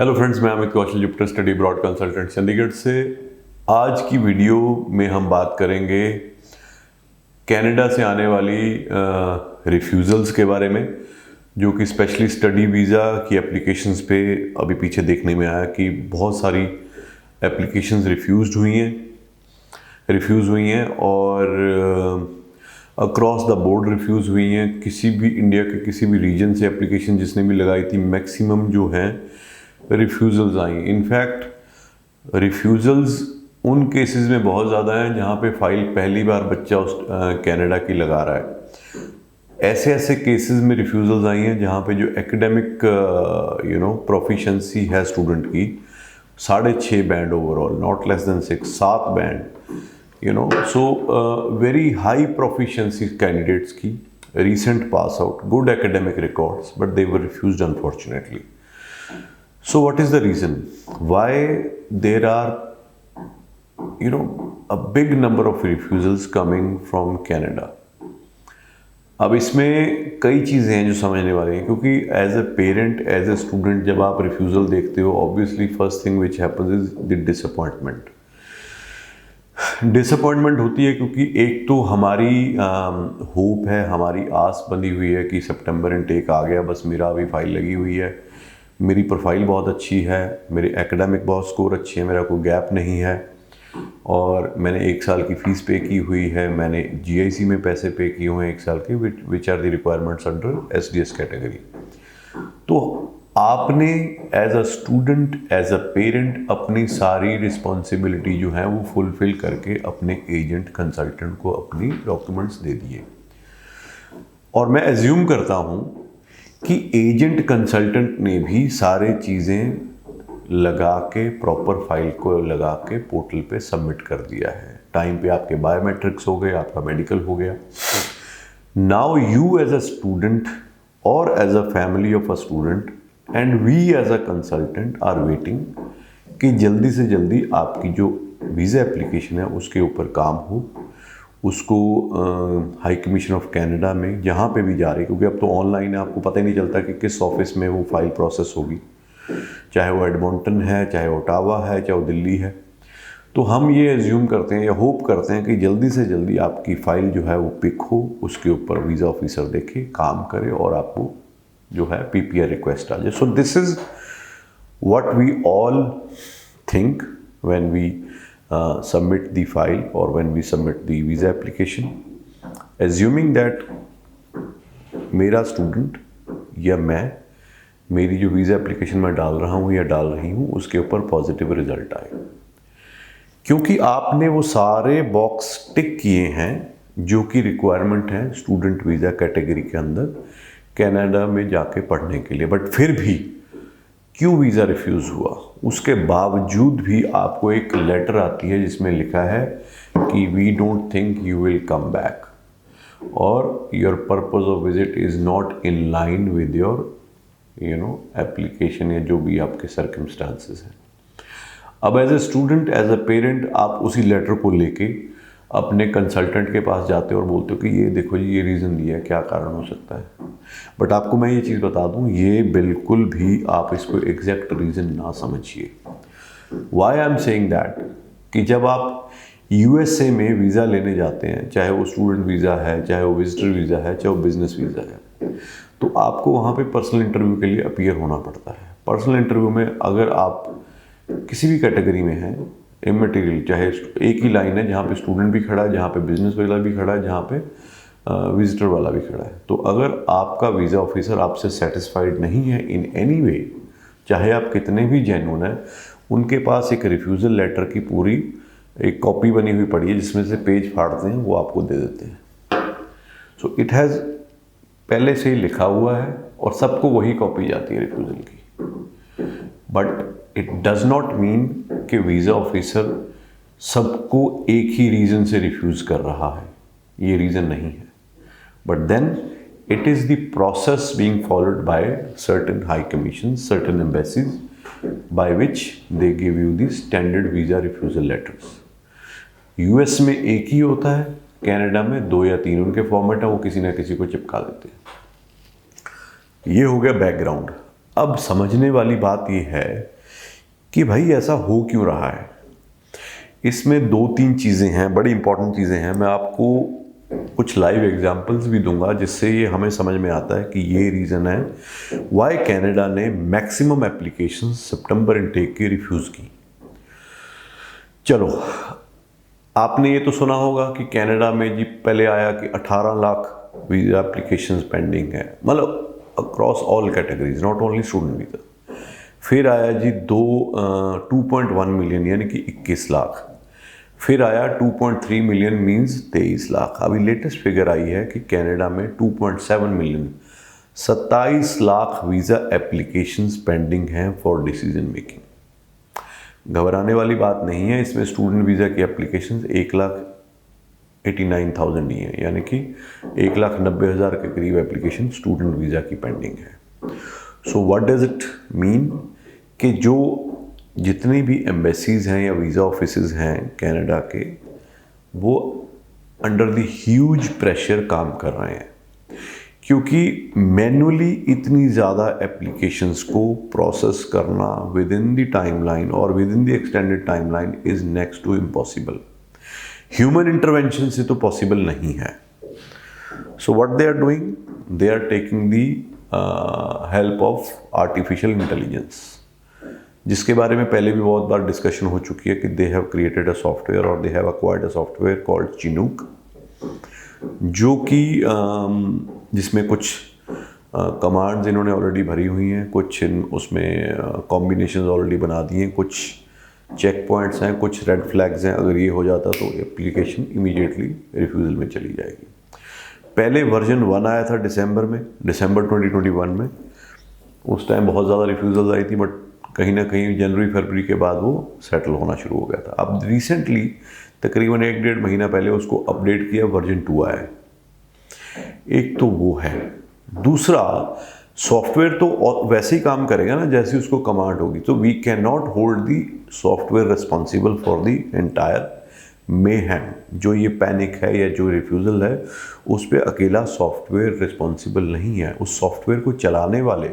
Hello friends, मैं Amit Kaushal, Jupiter study broad consultant Chandigarh से। आज की वीडियो में हम बात करेंगे कनाडा से आने वाली रिफ्यूज़ल्स के बारे में, जो कि स्पेशली स्टडी वीज़ा की एप्लीकेशंस पे अभी पीछे देखने में आया कि बहुत सारी एप्लीकेशंस रिफ्यूज़ हुई हैं और अक्रॉस द बोर्ड रिफ्यूज़ हुई हैं। किसी भी इंडिया के किसी भी रीजन से एप्लीकेशन जिसने भी लगाई थी, मैक्सिमम जो हैं रिफ्यूज़ल्स आई। इनफैक्ट रिफ्यूज़ल्स उन केसेस में बहुत ज़्यादा हैं जहाँ पे फाइल पहली बार बच्चा उस कनाडा की लगा रहा है। ऐसे केसेस में रिफ्यूज़ल्स आई हैं जहाँ पे जो एकेडमिक प्रोफिशिएंसी है स्टूडेंट की 6.5 band overall, not less than 6, 7 band, so very high proficiency candidates की, recent pass out, good academic records, but they were refused unfortunately. So what is the reason why there are a big number of refusals coming from Canada? अब इसमें कई चीज़ें हैं जो समझने वाली हैं, क्योंकि as a parent, as a student जब आप रिफ्यूज़ल देखते हो, obviously first thing which happens is the disappointment होती है, क्योंकि एक तो हमारी होप है, हमारी आस बंधी हुई है कि सितंबर इनटेक आ गया, बस मेरा अभी फाइल लगी हुई है, मेरी प्रोफाइल बहुत अच्छी है, मेरे एकेडमिक बहुत स्कोर अच्छी है, मेरा कोई गैप नहीं है और मैंने 1 साल की फ़ीस पे की हुई है, मैंने जीआईसी में पैसे पे किए हुए हैं 1 साल के, which are the requirements under SDS category. तो आपने as a student, as a parent अपनी सारी रिस्पॉन्सिबिलिटी जो है वो फुलफिल करके अपने एजेंट कंसल्टेंट को अपनी डॉक्यूमेंट्स दे दिए। और मैं एज्यूम करता हूँ कि एजेंट कंसल्टेंट ने भी सारे चीज़ें लगा के, प्रॉपर फाइल को लगा के पोर्टल पे सबमिट कर दिया है। टाइम पे आपके बायोमेट्रिक्स हो गए, आपका मेडिकल हो गया। Now you as a student और as a family of a student and we as a consultant are waiting कि जल्दी से जल्दी आपकी जो वीज़ा एप्लीकेशन है उसके ऊपर काम हो, उसको हाई कमीशन ऑफ कनाडा में जहाँ पे भी जा रही है, क्योंकि अब तो ऑनलाइन है, आपको पता ही नहीं चलता कि किस ऑफिस में वो फाइल प्रोसेस होगी, चाहे वो एडमॉन्टन है, चाहे ओटावा है, चाहे वो दिल्ली है। तो हम ये एज्यूम करते हैं या होप करते हैं कि जल्दी से जल्दी आपकी फ़ाइल जो है वो पिक हो, उसके ऊपर वीज़ा ऑफिसर देखे, काम करे और आपको जो है पीपीआर रिक्वेस्ट आ जाए। So this is what we all think when we submit the file or when we submit the visa application, assuming that मेरा स्टूडेंट या मेरी जो वीज़ा एप्लीकेशन मैं डाल रहा हूँ या डाल रही हूँ उसके ऊपर पॉजिटिव रिजल्ट आए, क्योंकि आपने वो सारे बॉक्स टिक किए हैं जो कि रिक्वायरमेंट है स्टूडेंट वीज़ा कैटेगरी के अंदर कनाडा में जाके पढ़ने के लिए। बट फिर भी क्यों वीज़ा रिफ्यूज़ हुआ, उसके बावजूद भी आपको एक लेटर आती है जिसमें लिखा है कि we don't think you will come back और your purpose of visit is not in line with your application या जो भी आपके सर्कमस्टांसेस हैं। अब as a student, as a parent, आप उसी लेटर को लेके अपने कंसल्टेंट के पास जाते हो और बोलते हो कि ये देखो जी, ये रीज़न दिया है, क्या कारण हो सकता है। बट आपको मैं ये चीज़ बता दूं, ये बिल्कुल भी आप इसको एग्जैक्ट रीज़न ना समझिए। Why I am saying that, कि जब आप यूएसए में वीज़ा लेने जाते हैं, चाहे वो स्टूडेंट वीज़ा है, चाहे वो विजिटर वीज़ा है, चाहे वो बिजनेस वीज़ा है, तो आपको वहाँ पे पर्सनल इंटरव्यू के लिए अपीयर होना पड़ता है। पर्सनल इंटरव्यू में अगर आप किसी भी कैटेगरी में हैं, इमटेरियल, चाहे एक ही लाइन है जहाँ पे स्टूडेंट भी खड़ा है, जहाँ पे बिजनेस वाला भी खड़ा है, जहाँ पे विजिटर वाला भी खड़ा है, तो अगर आपका वीज़ा ऑफिसर आपसे सेटिस्फाइड नहीं है इन एनी वे, चाहे आप कितने भी जेन्युइन हैं, उनके पास एक रिफ्यूज़ल लेटर की पूरी एक कॉपी बनी हुई पड़ी है जिसमें से पेज फाड़ते हैं, वो आपको दे देते हैं। सो इट हैज़ पहले से ही लिखा हुआ है और सबको वही कॉपी जाती है रिफ्यूज़ल की। But it does not mean कि वीज़ा ऑफिसर सबको एक ही रीज़न से रिफ्यूज़ कर रहा है, ये रीज़न नहीं है। But then it is the process being followed by certain high commissions, certain embassies, by which they give you the standard visa refusal letters. US में एक ही होता है, कनाडा में 2 या 3 उनके फॉर्मेट है, वो किसी ना किसी को चिपका देते हैं। ये हो गया बैकग्राउंड। अब समझने वाली बात ये है कि भाई ऐसा हो क्यों रहा है। इसमें 2-3 चीज़ें हैं, बड़ी इंपॉर्टेंट चीज़ें हैं। मैं आपको कुछ लाइव एग्जांपल्स भी दूंगा जिससे ये हमें समझ में आता है कि ये रीज़न है वाई कनाडा ने मैक्सिमम एप्लीकेशन सितंबर इनटेक की रिफ्यूज़ की। चलो, आपने ये तो सुना होगा कि कनाडा में जी पहले आया कि 18 लाख वीज़ा एप्लीकेशंस पेंडिंग है, मतलब across all categories, not only student visa. फिर आया जी 2.1 मिलियन यानी कि 21 लाख। फिर आया 2.3 मिलियन मींस 23 लाख। अभी लेटेस्ट फिगर आई है कि कनाडा में 2.7 million 27 lakh visa applications pending हैं फॉर डिसीजन मेकिंग। घबराने वाली बात नहीं है, इसमें स्टूडेंट वीज़ा की एप्लीकेशंस 1,89,000 ही है, यानी कि 1,90,000 के करीब एप्लीकेशन स्टूडेंट वीज़ा की पेंडिंग है। So what does it mean कि जो जितनी भी एम्बेसीज हैं या वीज़ा ऑफिसेज हैं कनाडा के, वो अंडर द ह्यूज प्रेशर काम कर रहे हैं, क्योंकि मैनुअली इतनी ज़्यादा एप्लीकेशंस को प्रोसेस करना विद इन द टाइमलाइन और within the extended timeline is next to impossible. Human intervention से तो पॉसिबल नहीं है। So what they are doing, they are taking the help of artificial intelligence, जिसके बारे में पहले भी बहुत बार डिस्कशन हो चुकी है कि they have created a software और they have acquired a software called Chinook, जो कि जिसमें कुछ कमांड्स इन्होंने ऑलरेडी भरी हुई हैं, कुछ उसमें कॉम्बिनेशंस ऑलरेडी बना दिए, कुछ चेक पॉइंट्स हैं, कुछ रेड फ्लैग्स हैं। अगर ये हो जाता तो एप्लीकेशन इमीडिएटली रिफ्यूज़ल में चली जाएगी। पहले वर्जन 1 आया था दिसंबर 2021 में। उस टाइम बहुत ज़्यादा रिफ्यूज़ल्स आई थी, बट कहीं ना कहीं जनवरी फरवरी के बाद वो सेटल होना शुरू हो गया था। अब रिसेंटली तकरीबन 1-1.5 महीना पहले उसको अपडेट किया, वर्जन 2 आया है। एक तो वो है। दूसरा, सॉफ्टवेयर तो वैसे ही काम करेगा ना जैसे उसको कमांड होगी, तो we can not hold the software responsible for the entire mayhem. जो ये पैनिक है या जो रिफ्यूज़ल है, उस पर अकेला सॉफ्टवेयर रिस्पॉन्सिबल नहीं है। उस सॉफ्टवेयर को चलाने वाले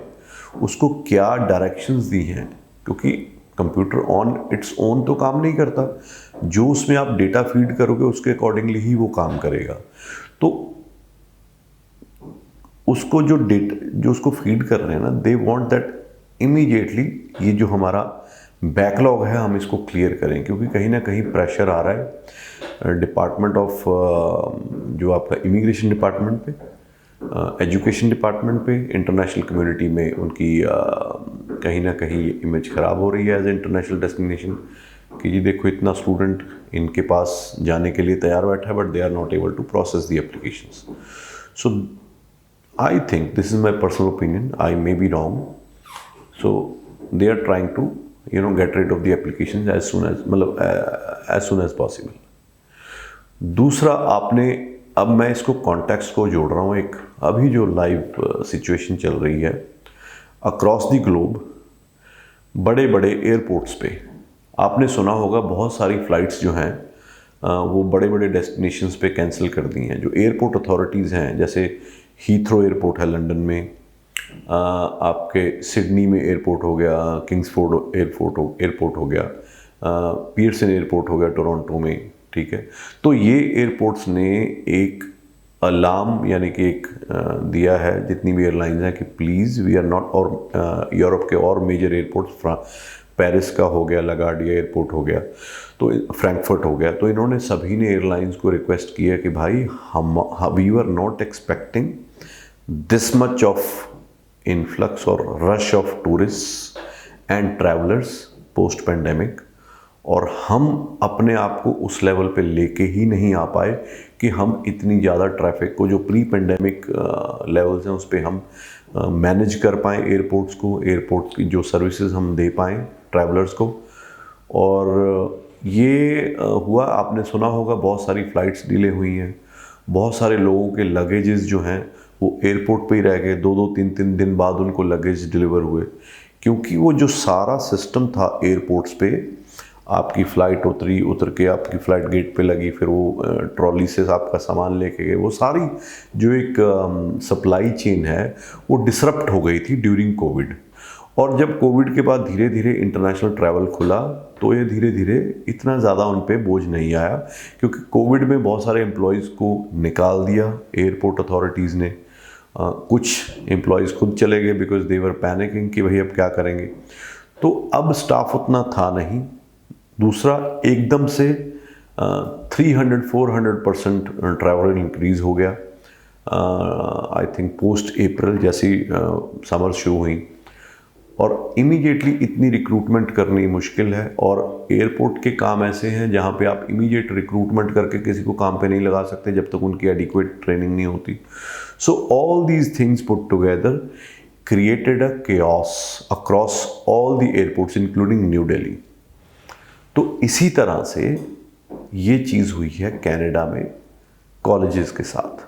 उसको क्या डायरेक्शंस दी हैं, क्योंकि कंप्यूटर ऑन इट्स ओन तो काम नहीं करता, जो उसमें आप डेटा फीड करोगे उसके अकॉर्डिंगली ही वो काम करेगा। तो उसको जो उसको फीड कर रहे हैं ना, दे वांट दैट इमीडिएटली ये जो हमारा बैकलॉग है हम इसको क्लियर करें, क्योंकि कहीं ना कहीं प्रेशर आ रहा है डिपार्टमेंट ऑफ जो आपका इमिग्रेशन डिपार्टमेंट पे, एजुकेशन डिपार्टमेंट पे, इंटरनेशनल कम्युनिटी में उनकी कहीं ना कहीं इमेज ख़राब हो रही है एज ए इंटरनेशनल डेस्टिनेशन, कि जी देखो इतना स्टूडेंट इनके पास जाने के लिए तैयार बैठा है, but they are not able to process the applications. So I think this is my personal opinion, I may be wrong. So they are trying to get rid of the application as soon as possible. दूसरा, आपने, अब मैं इसको context को जोड़ रहा हूँ, एक अभी जो लाइव सिचुएशन चल रही है अक्रॉस द ग्लोब, बड़े बड़े एयरपोर्ट्स पे आपने सुना होगा बहुत सारी फ़्लाइट्स जो हैं वो बड़े बड़े डेस्टिनेशंस पे कैंसिल कर दी हैं। जो एयरपोर्ट अथॉरिटीज़ हैं, जैसे हीथ्रो एयरपोर्ट है लंदन में, आपके सिडनी में एयरपोर्ट हो गया, किंग्सफोर्ड एयरपोर्ट हो गया, पियर्सन एयरपोर्ट हो गया टोरंटो में, ठीक है। तो ये एयरपोर्ट्स ने एक अलार्म यानी कि एक दिया है जितनी भी एयरलाइंस हैं कि प्लीज़ वी आर नॉट, और यूरोप के और मेजर एयरपोर्ट्स, पेरिस का हो गया, लगार्डिया एयरपोर्ट हो गया, तो फ्रैंकफर्ट हो गया, तो इन्होंने सभी ने एयरलाइंस को रिक्वेस्ट किया कि भाई we are not expecting this much of influx और rush of tourist and travellers post pandemic, और हम अपने आप को उस लेवल पे लेके ही नहीं आ पाए कि हम इतनी ज़्यादा ट्रैफिक को, जो प्री पेंडेमिक लेवल्स हैं उस पर हम मैनेज कर पाएँ एयरपोर्ट्स को, एयरपोर्ट्स की जो सर्विसेज हम दे पाएँ ट्रैवलर्स को। और ये हुआ, आपने सुना होगा बहुत सारी फ़्लाइट्स डिले हुई हैं, बहुत सारे लोगों के लगेजेस जो हैं वो एयरपोर्ट पे ही रह गए, 2-2, 3-3 दिन बाद उनको लगेज डिलीवर हुए, क्योंकि वो जो सारा सिस्टम था एयरपोर्ट्स पे, आपकी फ़्लाइट उतर के आपकी फ़्लाइट गेट पे लगी, फिर वो ट्रॉली से आपका सामान लेके गए, वो सारी जो एक सप्लाई चेन है वो डिसरप्ट हो गई थी ड्यूरिंग कोविड। और जब कोविड के बाद धीरे धीरे इंटरनेशनल ट्रैवल खुला तो ये धीरे धीरे इतना ज़्यादा उन पे बोझ नहीं आया, क्योंकि कोविड में बहुत सारे एम्प्लॉयज़ को निकाल दिया एयरपोर्ट अथॉरिटीज़ ने। कुछ एम्प्लॉयज़ खुद चले गए बिकॉज दे वर पैनिकिंग कि भाई अब क्या करेंगे। तो अब स्टाफ उतना था नहीं। दूसरा, एकदम से 300-400% ट्रैवल इंक्रीज़ हो गया आई थिंक पोस्ट अप्रैल जैसी समर शुरू हुई, और इमीडिएटली इतनी रिक्रूटमेंट करनी मुश्किल है। और एयरपोर्ट के काम ऐसे हैं जहाँ पे आप इमीडिएट रिक्रूटमेंट करके किसी को काम पे नहीं लगा सकते जब तक उनकी एडिक्वेट ट्रेनिंग नहीं होती। So all these things put together created a chaos across all the airports including new Delhi. तो इसी तरह से ये चीज़ हुई है कनाडा में कॉलेजेस के साथ।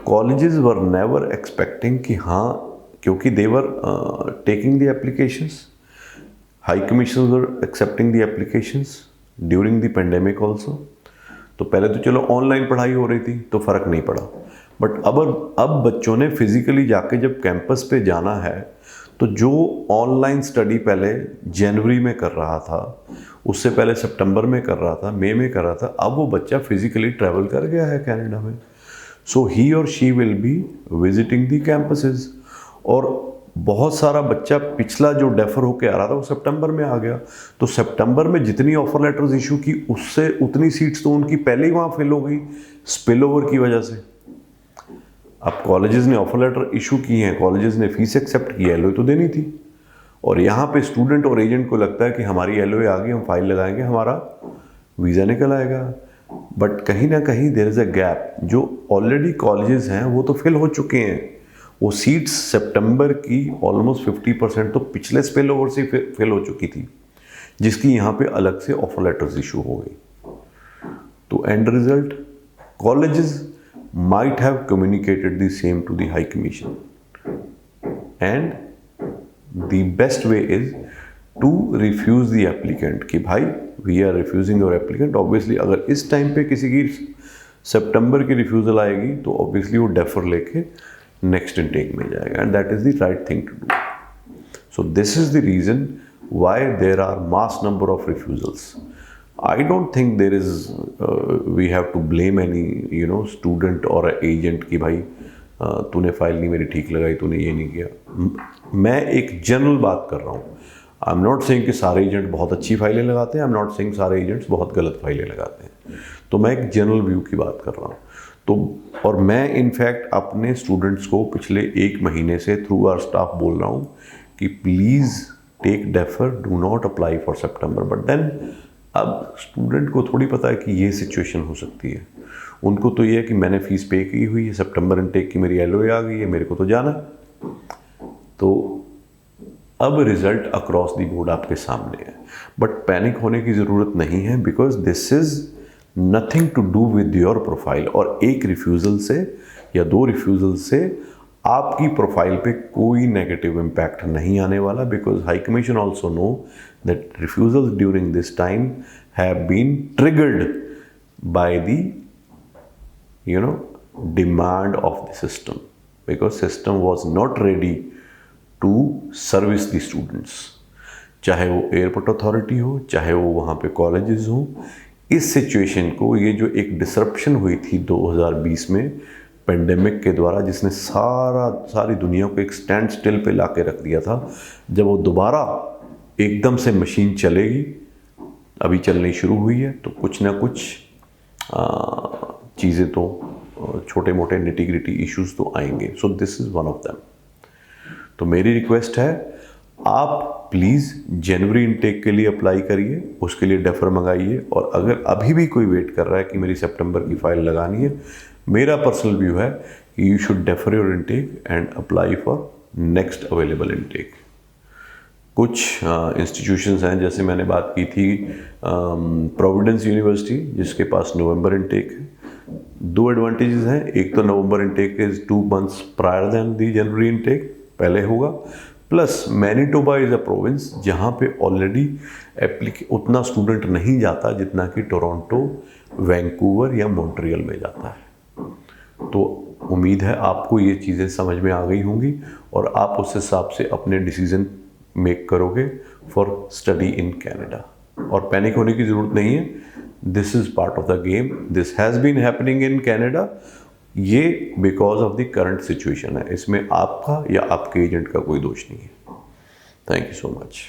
कॉलेजेस वर नेवर एक्सपेक्टिंग कि हाँ, क्योंकि they were taking the applications, high commission were accepting the applications during the pandemic also. तो पहले तो चलो ऑनलाइन पढ़ाई हो रही थी तो फ़र्क नहीं पड़ा, बट अब बच्चों ने फिज़िकली जाके जब कैंपस पे जाना है तो जो ऑनलाइन स्टडी पहले जनवरी में कर रहा था, उससे पहले सितंबर में कर रहा था, मई में कर रहा था, अब वो बच्चा फिज़िकली ट्रैवल कर गया है कनाडा में। सो ही और she will be visiting the campuses. और बहुत सारा बच्चा पिछला जो डेफर होके आ रहा था वो सितंबर में आ गया, तो सितंबर में जितनी ऑफर लेटर्स इशू की उससे उतनी सीट्स तो उनकी पहले ही वहाँ फिल हो गई स्पिल ओवर की वजह से। अब कॉलेजेस ने ऑफर लेटर इशू किए हैं, कॉलेजेस ने फीस एक्सेप्ट की, एलओए तो देनी थी, और यहाँ पे स्टूडेंट और एजेंट को लगता है कि हमारी एलओए आ गई, हम फाइल लगाएंगे, हमारा वीज़ा निकल आएगा। बट कहीं ना कहीं देयर इज़ अ गैप। जो ऑलरेडी कॉलेजेस हैं वो तो फिल हो चुके हैं, वो सीट्स सितंबर की ऑलमोस्ट 50% तो पिछले स्पिल ओवर से फिल हो चुकी थी, जिसकी यहाँ पे अलग से ऑफर लेटर्स इशू हो गई। तो and result, colleges might have communicated the same to the High Commission, and the best way is to refuse the applicant कि भाई we are refusing your applicant। obviously अगर इस टाइम पे किसी की सितंबर की रिफ्यूज़ल आएगी तो obviously वो डेफर लेके नेक्स्ट इनटेक में जाएगा, and that is the right thing to do। so this is the reason why there are mass number of refusals। I don't think there is we have to blame any student or agent कि भाई तूने file नहीं मेरी ठीक लगाई, तूने ये नहीं किया। मैं एक जनरल बात कर रहा हूँ। आई एम नॉट सेइंग कि सारे एजेंट बहुत अच्छी फाइलें लगाते हैं, आई एम नॉट सेइंग सारे एजेंट्स बहुत गलत फाइलें लगाते हैं। तो मैं एक जनरल व्यू की बात कर रहा हूँ। तो और मैं इनफैक्ट अपने स्टूडेंट्स को पिछले 1 महीने से थ्रू आवर स्टाफ बोल रहा हूँ कि please take defer, do not apply for September. But then अब स्टूडेंट को थोड़ी पता है कि ये सिचुएशन हो सकती है। उनको तो ये है कि मैंने फ़ीस पे की हुई है, सितंबर इनटेक की मेरी एलओए आ गई है, मेरे को तो जाना। तो अब रिज़ल्ट अक्रॉस द बोर्ड आपके सामने है, बट पैनिक होने की ज़रूरत नहीं है, because this is nothing to do with your profile. और एक रिफ्यूज़ल से या 2 रिफ्यूज़ल से आपकी प्रोफाइल पे कोई नेगेटिव इम्पैक्ट नहीं आने वाला, because high commission also know that refusals during this time have been triggered by the demand of the system, because system was not ready to service the students, चाहे वो airport authority हो, चाहे वो वहाँ पे कॉलेजेस हों। इस situation को, ये जो एक डिसरप्शन हुई थी 2020 में पेंडेमिक के द्वारा, जिसने सारी दुनिया को एक स्टैंड स्टिल पे ला के रख दिया था, जब वो दोबारा एकदम से मशीन चलेगी, अभी चलनी शुरू हुई है, तो कुछ ना कुछ चीज़ें तो छोटे मोटे निटी ग्रिटी इश्यूज तो आएंगे। सो this is one of them. तो मेरी रिक्वेस्ट है, आप प्लीज़ जनवरी इनटेक के लिए अप्लाई करिए, उसके लिए डेफर मंगाइए। और अगर अभी भी कोई वेट कर रहा है कि मेरी सितंबर की फ़ाइल लगानी है, मेरा पर्सनल व्यू है कि you should defer your intake and apply for next available intake. कुछ इंस्टीट्यूशंस हैं, जैसे मैंने बात की थी प्रोविडेंस यूनिवर्सिटी, जिसके पास नवंबर इनटेक है। 2 एडवांटेजेस हैं, एक तो November intake is 2 months prior than the January intake, पहले होगा। Plus Manitoba is a province जहाँ पे ऑलरेडी उतना स्टूडेंट नहीं जाता जितना कि टोरंटो, वैंकूवर या मॉन्ट्रियल में जाता है। तो उम्मीद है आपको ये चीज़ें समझ में आ गई होंगी और आप उस हिसाब से अपने डिसीज़न मेक करोगे फॉर स्टडी इन कनाडा। और पैनिक होने की ज़रूरत नहीं है, this is part of the game, this has been happening in Canada. ये because of the current situation है, इसमें आपका या आपके एजेंट का कोई दोष नहीं है। Thank you so much.